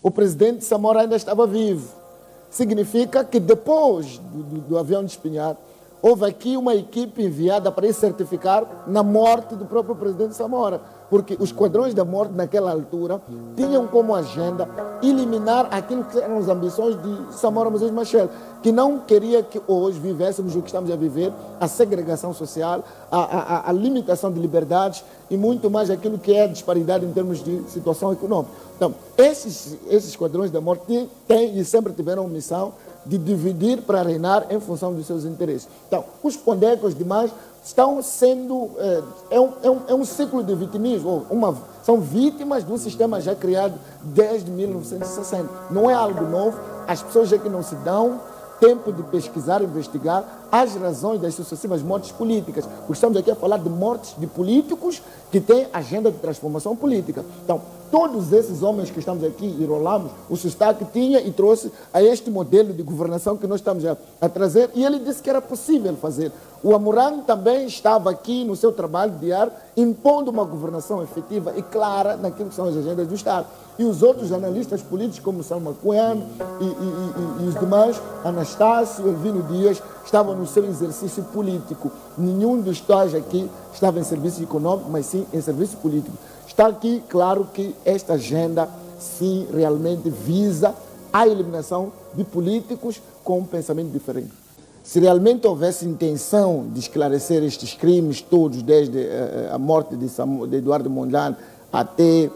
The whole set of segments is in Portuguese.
o presidente Samora ainda estava vivo. Significa que depois do avião despenhar, houve aqui uma equipe enviada para ir certificar na morte do próprio presidente Samora, porque os esquadrões da morte naquela altura tinham como agenda eliminar aquilo que eram as ambições de Samora Moisés Machel, que não queria que hoje vivêssemos o que estamos a viver, a segregação social, a limitação de liberdades e muito mais aquilo que é a disparidade em termos de situação econômica. Então, esses esquadrões da morte têm e sempre tiveram a missão de dividir para reinar em função dos seus interesses. Então, os pondecos demais estão sendo... É um ciclo de vitimismo. São vítimas de um sistema já criado desde 1960. Não é algo novo. As pessoas já que não se dão tempo de pesquisar, investigar as razões das sucessivas mortes políticas. Porque estamos aqui a falar de mortes de políticos que têm agenda de transformação política. Então, todos esses homens que estamos aqui e rolamos, o Sostaque tinha e trouxe a este modelo de governação que nós estamos a trazer, e ele disse que era possível fazer. O Amurang também estava aqui no seu trabalho diário, impondo uma governação efetiva e clara naquilo que são as agendas do Estado. E os outros analistas políticos, como Salma Coelho e os demais, Anastácio, Elvino Dias, estavam no seu exercício político. Nenhum dos tais aqui estava em serviço econômico, mas sim em serviço político. Está aqui claro que esta agenda, sim, realmente visa a eliminação de políticos com um pensamento diferente. Se realmente houvesse intenção de esclarecer estes crimes todos, desde a morte de Eduardo Mondlane até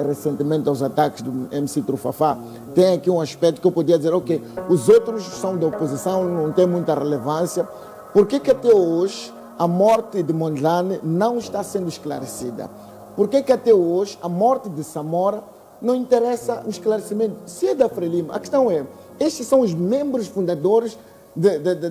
recentemente aos ataques do MC Trufafá, tem aqui um aspecto que eu podia dizer, ok, os outros são da oposição, não tem muita relevância. Por que até hoje a morte de Mondlane não está sendo esclarecida? Por que até hoje a morte de Samora não interessa o esclarecimento? Se é da Frelimo, a questão é, estes são os membros fundadores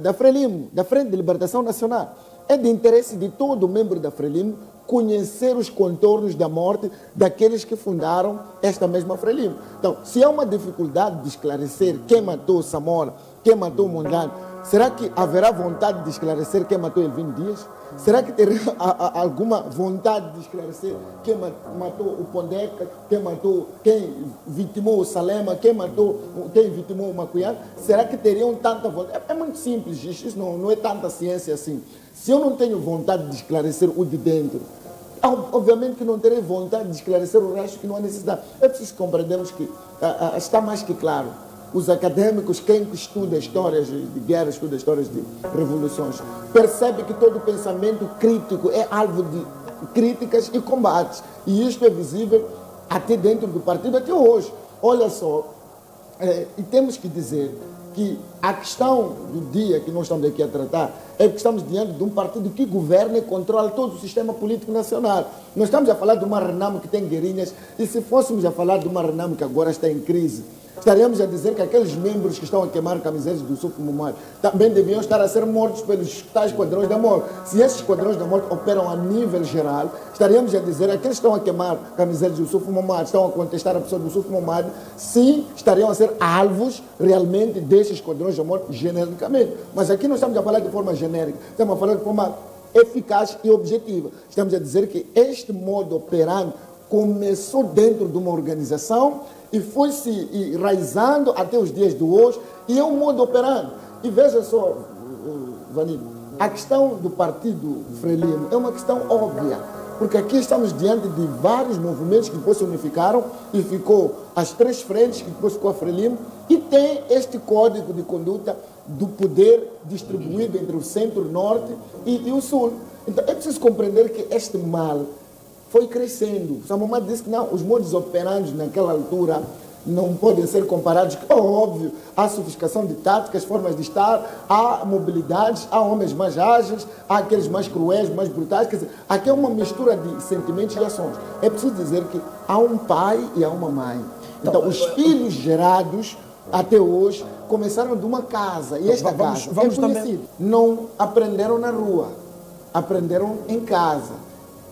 da Frelimo, da Frente de Libertação Nacional. É de interesse de todo membro da Frelimo conhecer os contornos da morte daqueles que fundaram esta mesma Frelimo. Então, se há uma dificuldade de esclarecer quem matou Samora, quem matou Mondlane, será que haverá vontade de esclarecer quem matou Elvino Dias? Será que teria alguma vontade de esclarecer quem matou o Pondeca, quem vitimou o Salema, quem vitimou o Macuyano? Será que teriam tanta vontade? É muito simples, isso não é tanta ciência assim. Se eu não tenho vontade de esclarecer o de dentro, obviamente que não terei vontade de esclarecer o resto, que não há necessidade. É preciso compreendermos que está mais que claro. Os acadêmicos, quem estuda histórias de guerras, estuda histórias de revoluções, percebe que todo pensamento crítico é alvo de críticas e combates. E isto é visível até dentro do partido, até hoje. Olha só, e temos que dizer que a questão do dia que nós estamos aqui a tratar é que estamos diante de um partido que governa e controla todo o sistema político nacional. Nós estamos a falar de uma Renamo que tem guerrilhas, e se fôssemos a falar de uma Renamo que agora está em crise, estaríamos a dizer que aqueles membros que estão a queimar camisetas do Yusuf Momad também deviam estar a ser mortos pelos tais esquadrões da morte. Se esses esquadrões da morte operam a nível geral, estaríamos a dizer que aqueles que estão a queimar camisetas do Yusuf Momad, estão a contestar a pessoa do Yusuf Momad, sim, estariam a ser alvos realmente desses esquadrões da morte genericamente. Mas aqui não estamos a falar de forma genérica, estamos a falar de forma eficaz e objetiva. Estamos a dizer que este modo operante começou dentro de uma organização e foi se enraizando até os dias de hoje, e é um modo operante. E veja só, Vanille, a questão do partido Frelimo é uma questão óbvia, porque aqui estamos diante de vários movimentos que depois se unificaram e ficou as três frentes, que depois ficou a Frelimo, e tem este código de conduta do poder distribuído entre o centro, o norte e o sul. Então é preciso compreender que este mal foi crescendo. Samomad disse que não, os modos operantes naquela altura não podem ser comparados. Óbvio, há sofisticação de táticas, formas de estar, há mobilidades, há homens mais ágeis, há aqueles mais cruéis, mais brutais. Quer dizer, aqui é uma mistura de sentimentos e ações. É preciso dizer que há um pai e há uma mãe. Então, os filhos gerados até hoje começaram de uma casa, e esta casa é conhecida. Não aprenderam na rua, aprenderam em casa.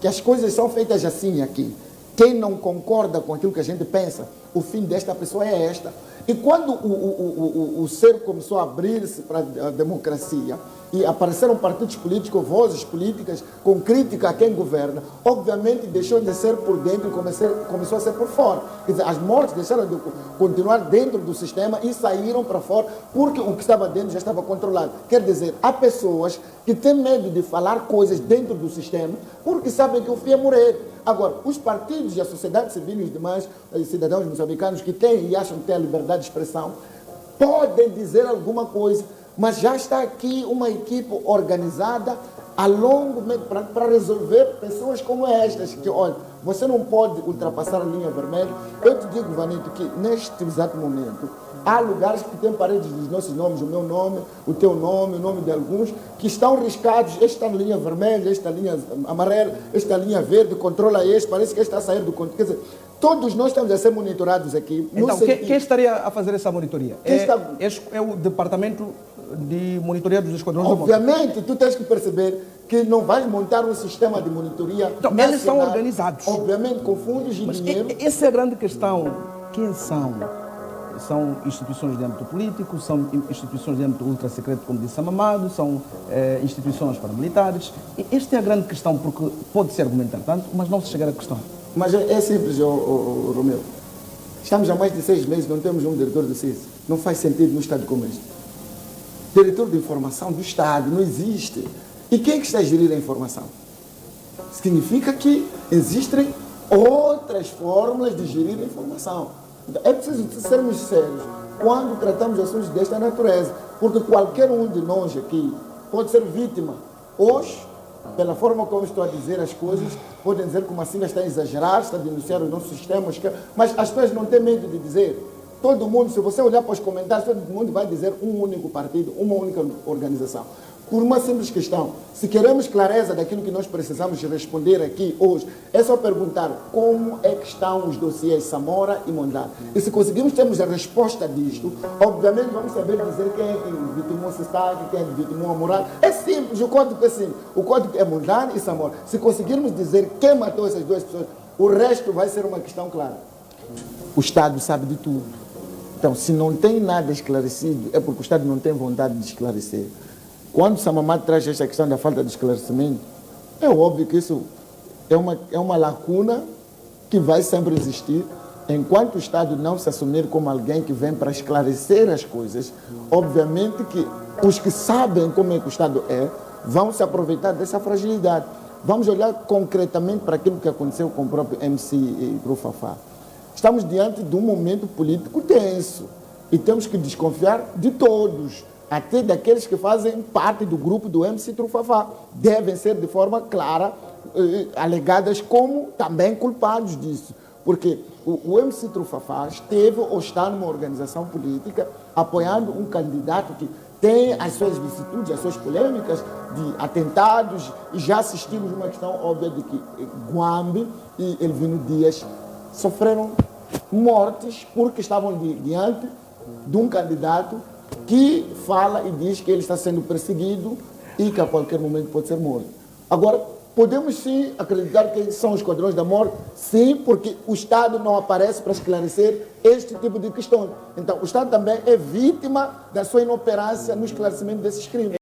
Que as coisas são feitas assim aqui. Quem não concorda com aquilo que a gente pensa, o fim desta pessoa é esta. E quando o ser começou a abrir-se para a democracia e apareceram partidos políticos, vozes políticas com crítica a quem governa, obviamente deixou de ser por dentro e começou a ser por fora. Quer dizer, as mortes deixaram de continuar dentro do sistema e saíram para fora porque o que estava dentro já estava controlado. Quer dizer, há pessoas que têm medo de falar coisas dentro do sistema porque sabem que o fim é morrer. Agora, os partidos e a sociedade civil e os demais cidadãos moçambicanos que têm e acham que têm a liberdade de expressão podem dizer alguma coisa, mas já está aqui uma equipe organizada a longo para resolver pessoas como estas, que, olha, você não pode ultrapassar a linha vermelha. Eu te digo, Vanito, que neste exato momento há lugares que têm paredes dos nossos nomes, o meu nome, o teu nome, o nome de alguns, que estão riscados, este está na linha vermelha, esta linha amarela, esta linha verde, controla este, parece que este está a sair do controle. Quer dizer, todos nós estamos a ser monitorados aqui. Então, quem estaria a fazer essa monitoria? É o Departamento de Monitoria dos Esquadrões da Morte. Obviamente, tu tens que perceber que não vais montar um sistema de monitoria. Então, eles são organizados. Obviamente, com fundos e dinheiro. Essa é a grande questão. Quem são? São instituições de âmbito político, são instituições de âmbito ultra-secreto, como disse Amamado, são instituições paramilitares. Esta é a grande questão, porque pode-se argumentar tanto, mas não se chegar à questão. Mas é simples, Romeu. Estamos há mais de 6 meses, não temos um diretor do CIS. Não faz sentido no Estado como este. Diretor de informação do Estado não existe. E quem é que está a gerir a informação? Significa que existem outras fórmulas de gerir a informação. É preciso sermos sérios quando tratamos de assuntos desta natureza, porque qualquer um de nós aqui pode ser vítima. Hoje, pela forma como estou a dizer as coisas, podem dizer que o Massinga está a exagerar, está a denunciar os nossos sistemas, mas as pessoas não têm medo de dizer. Todo mundo, se você olhar para os comentários, todo mundo vai dizer um único partido, uma única organização. Por uma simples questão, se queremos clareza daquilo que nós precisamos responder aqui hoje, é só perguntar como é que estão os dossiês Samora e Mondlane. E se conseguirmos termos a resposta disto, obviamente vamos saber dizer quem é que vitimou Sistag, quem é que vitimou a moral. É simples, o código é simples. O código é Mondlane e Samora. Se conseguirmos dizer quem matou essas duas pessoas, o resto vai ser uma questão clara. O Estado sabe de tudo. Então, se não tem nada esclarecido, é porque o Estado não tem vontade de esclarecer. Quando Samamado traz esta questão da falta de esclarecimento, é óbvio que isso é uma lacuna que vai sempre existir. Enquanto o Estado não se assumir como alguém que vem para esclarecer as coisas, obviamente que os que sabem como é que o Estado é, vão se aproveitar dessa fragilidade. Vamos olhar concretamente para aquilo que aconteceu com o próprio MC Trufafá. Estamos diante de um momento político tenso e temos que desconfiar de todos, até daqueles que fazem parte do grupo do MC Trufafá. Devem ser de forma clara alegadas como também culpados disso. Porque o MC Trufafá esteve ou está numa organização política apoiando um candidato que tem as suas vicissitudes, as suas polêmicas de atentados, e já assistimos uma questão óbvia de que Guambe e Elvino Dias sofreram mortes porque estavam diante de um candidato que fala e diz que ele está sendo perseguido e que a qualquer momento pode ser morto. Agora, podemos sim acreditar que são os esquadrões da morte? Sim, porque o Estado não aparece para esclarecer este tipo de questões. Então, o Estado também é vítima da sua inoperância no esclarecimento desses crimes.